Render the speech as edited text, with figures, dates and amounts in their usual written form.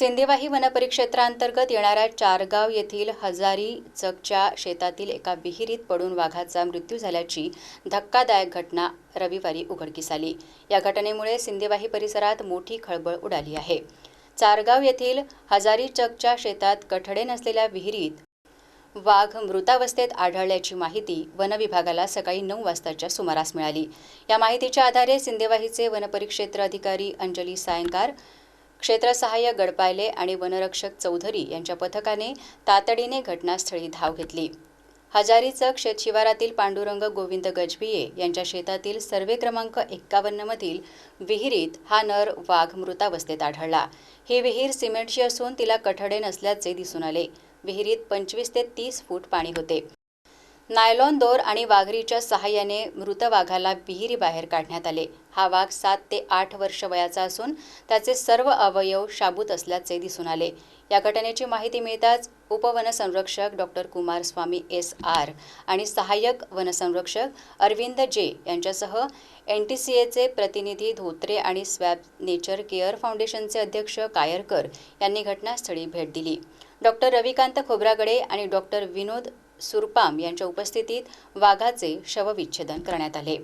सिंदेवाही वनपरिक्षेत्रांतर्गत येणाऱ्या चारगाव येथील हजारी चकच्या शेतातील एका विहिरीत पडून वाघाचा मृत्यू झाल्याची धक्कादायक घटना रविवारी उघडकीस आली। या घटनेमुळे सिंदेवाही परिसरात मोठी खळबळ उडाली आहे। चारगाव येथील हजारी चकच्या शेतात कठडे नसलेल्या विहिरीत वाघ मृतावस्थेत आढळल्याची माहिती वनविभागाला सकाळी 9 वाजताच्या सुमारास मिळाली। या माहितीच्या आधारे सिंदेवाहीचे वनपरिक्षेत्र अधिकारी अंजली सायंकार, क्षेत्र सहाय्यक गडपायले आणि वनरक्षक चौधरी यांच्या पथकाने तातडीने घटनास्थळी धाव घेतली। हजारी चक शेतशिवारातील पांडुरंग गोविंद गजभिये यांच्या शेतातील सर्वे क्रमांक 51 मधील विहिरीत हा नर वाघ मृतावस्थेत आढळला। ही विहीर सिमेंटची असून तिला कठडे नसल्याचे दिसून आले। विहिरीत 25 ते 30 फूट पाणी होते। नायलॉन दोर आणि वाघरीच्या सहाय्याने मृत वाघाला विहिरीबाहेर काढण्यात आले। हा वाघ 7 ते 8 वर्ष वयाचा असून त्याचे सर्व अवयव शाबूत असल्याचे दिसून आले। या घटनेची माहिती मिळताच उपवनसंरक्षक डॉक्टर कुमारस्वामी SR आणि सहाय्यक वनसंरक्षक अरविंद J यांच्यासह NTCAचे प्रतिनिधी धोत्रे आणि स्वॅब नेचर केअर फाउंडेशनचे अध्यक्ष कायरकर यांनी घटनास्थळी भेट दिली। डॉक्टर रविकांत खोब्रागडे आणि डॉक्टर विनोद सुरपाम यांच्या उपस्थितीत वाघाचे शवविच्छेदन करण्यात आले।